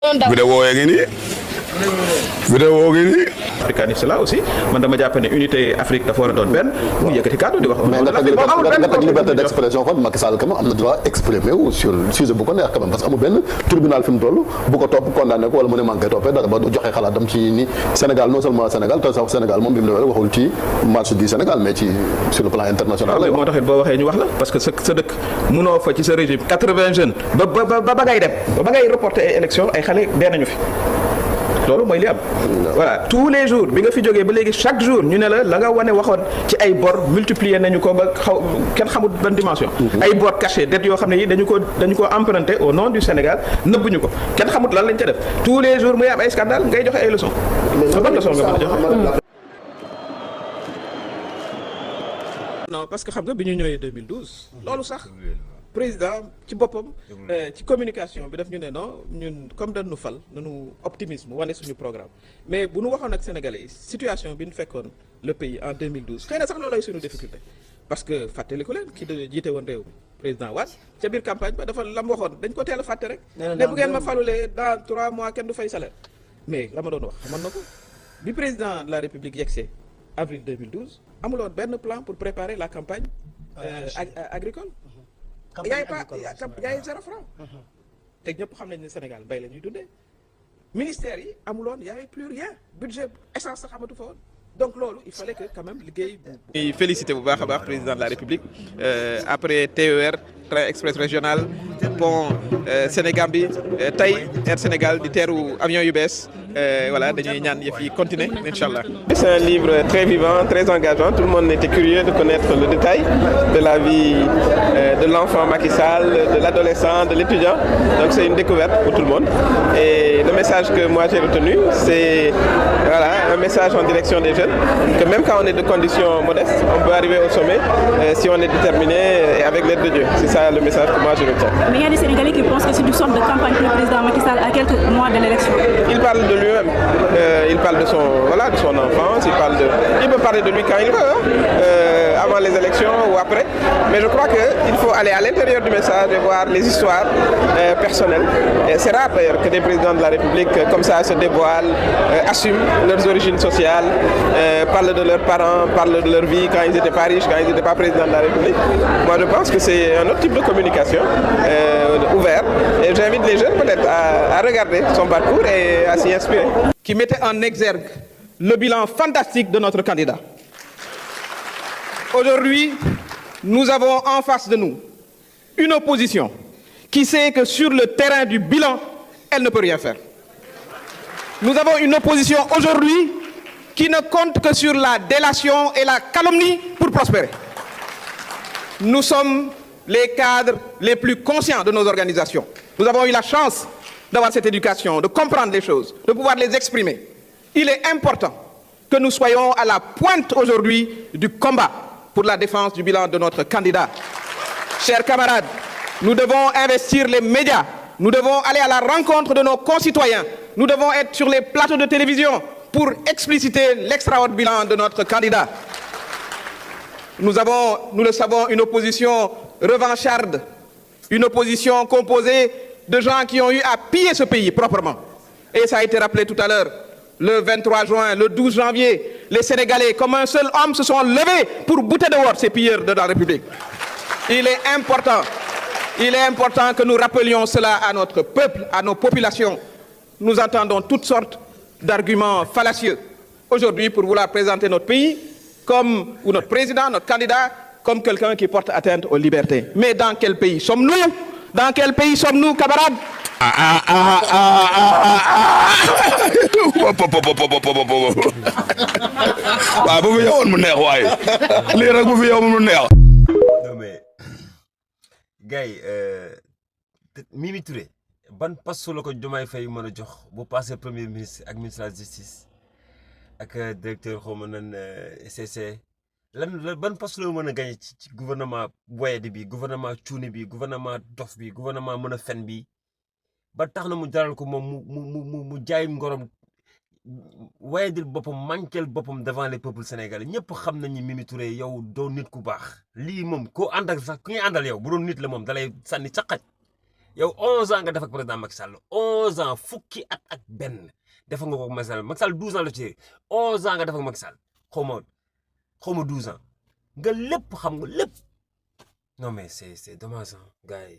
vidéo yaa ngi nii vidéo ngi nii africaniste là aussi man dama jàpp ne unité Afrique dafa war a doon benn mu yëkkati kàddu di wax. mais nga teg liberté d'expression kon Macky Sall quand même am na droit exprimer wu sur sujet bu ko neex quand même parce que amul benn tribunal fi mu toll bu ko topp condamné ko wala mu ne manqué toppee dara ba joxe xalaatam ci ni Sénégal non seulement Sénégal te sax Sénégal moom bi mu demee waxul ci marche du Sénégal mais ci sur le plan international. moo taxit boo waxee ñu wax la parce que sa dëkk mënoo fa ci sa régime 80 jeunes ba ngay dem ba ngay reporter ay élections ay xale dee nañu fi. loolu mooy li am voilà tous les jours bi nga fi jógee ba léegi chaque jour ñu ne la nga wane waxoon ci ay bor multiplier nañu ko ba kenn xamul ban dimension. ay bor caché dettes yoo xam ne yi dañu ko emprunté au nom du Sénégal nëbbuñu ko kenn xamut lan lañ ca def tous les jours muy am ay scandale ngay joxe ay leçons. ban leçon nga mën a joxe. non parce que xam nga bi ñu ñëwee 2012 loolu sax. président ci boppam ci communication bi daf ñu ne non ñun comme dañu fal nañu optimisme wane suñu programme mais bu ñu waxoon ak sénégalais yi situation bi ñu fekkoon le pays en 2012 xëy na sax loolay suñu difficulté parce que fàttaliku leen ki jiite woon réew mi président Wade ca biir campagne ba dafa lam waxoon dañ ko teel a fàtte rek ne bu ngeen ma falulee dans 3 mois kenn du fay salaire mais la ma doon wax xaman na ko bi président de la république yegsee avril 2012 amuloon benn plan pour préparer la campagne agricole y a zéro franc te ñëpp xam nañ ne Sénégal mbay la ñuy dundee ministère yi amuloon y avait plus rien budget essence sax xamatu fa woon donc loolu il fallait que quand même liggéey bu félicité bu baax a baax président de la République après TER train express régional pont Sénégambie tey Air Sénégal di teeru avion yu bees voilà dañuy ñaan yëf yi continuer incha allah. C'est un livre très vivant, très engageant. Tout le monde était curieux de connaître le détail de la vie de l'enfant Macky Sall, de l'adolescent, de l'étudiant. Donc c'est une découverte pour tout le monde. Et le message que moi j'ai retenu, c'est voilà, un message en direction des jeunes, que même quand on est de conditions modestes, on peut arriver au sommet si on est déterminé et avec l'aide de Dieu. C'est ça le message que moi je retiens. Mais il y a des Sénégalais qui pensent que c'est une sorte de campagne pour le président Macky Sall à quelques mois de l'élection. Il parle de lui-même, il parle de son enfance, il peut parler de lui quand il veut, avant les élections ou après. Mais je crois qu'il faut aller à l'intérieur du message et voir les histoires personnelles. C'est rare d'ailleurs que des présidents de la République comme ça se dévoilent, assument leurs origines sociales, parlent de leurs parents, parlent de leur vie quand ils n'étaient pas riches, quand ils n'étaient pas présidents de la République. Moi je pense que c'est un autre type de communication ouvert. Et j'invite les jeunes peut-être à regarder son parcours et à s'y inspirer. Qui mettait en exergue le bilan fantastique de notre candidat. Aujourd'hui, nous avons en face de nous une opposition qui sait que sur le terrain du bilan, elle ne peut rien faire. Nous avons une opposition aujourd'hui qui ne compte que sur la délation et la calomnie pour prospérer. Nous sommes les cadres les plus conscients de nos organisations. Nous avons eu la chance d'avoir cette éducation, de comprendre les choses, de pouvoir les exprimer. Il est important que nous soyons à la pointe aujourd'hui du combat pour la défense du bilan de notre candidat. Chers camarades, nous devons investir les médias, nous devons aller à la rencontre de nos concitoyens, nous devons être sur les plateaux de télévision pour expliciter l'extraordinaire bilan de notre candidat. Nous avons, nous le savons, une opposition revancharde, une opposition composée de gens qui ont eu à piller ce pays proprement. Et ça a été rappelé tout à l'heure, le 23 juin, le 12 janvier, les Sénégalais, comme un seul homme, se sont levés pour bouter dehors ces pilleurs de la République. Il est important que nous rappelions cela à notre peuple, à nos populations. Nous entendons toutes sortes d'arguments fallacieux aujourd'hui pour vouloir présenter notre pays comme, ou notre président, notre candidat, comme quelqu'un qui porte atteinte aux libertés. Mais dans quel pays sommes-nous? Dans quel pays sommes-nous, camarades? waaw bu fi yowoon mu neex waaye lii rek bu fi yowoon mu neex. non mais gars yi Mimi Touré ban poste la ko Diomaye Faye mën a jox bu passé premier ministre ak ministre de la justice ak directeur xaw ma nan SCC lan ban poste la mën a gagné ci gouvernement boyadi bi gouvernement cuuni bi gouvernement dof bi gouvernement mën a fen bi ba tax na mu jaral ko moom mu jaay ngorom wayadil boppam manquel boppam devant les peuples sénégalais ñëpp xam nañu Mimi Touré yow doo nit ku baax lii moom koo àndal sax ku ngay àndal yow bu doon nit la moom dalay sànni ca xaj yow 11 ans nga def ak président Macky Sall 11 ans fukki at ak benn def nga ko Macky Sall 12 ans la ci 11 ans nga def ak Macky Sall xaw ma 12 ans nga lépp xam nga lépp non mais c'est dommage gars yi